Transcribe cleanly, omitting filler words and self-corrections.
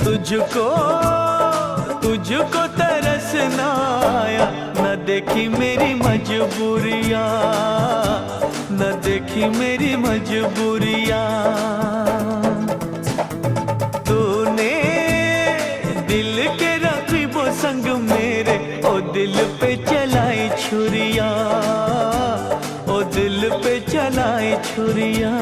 तुझको तुझको तरस ना आया, न देखी मेरी मजबूरियाँ, न देखी मेरी मजबूरियाँ। तूने दिल के रकीबों संग मेरे ओ दिल पे चलाई छुरियाँ, ओ दिल पे चलाई छुरियाँ।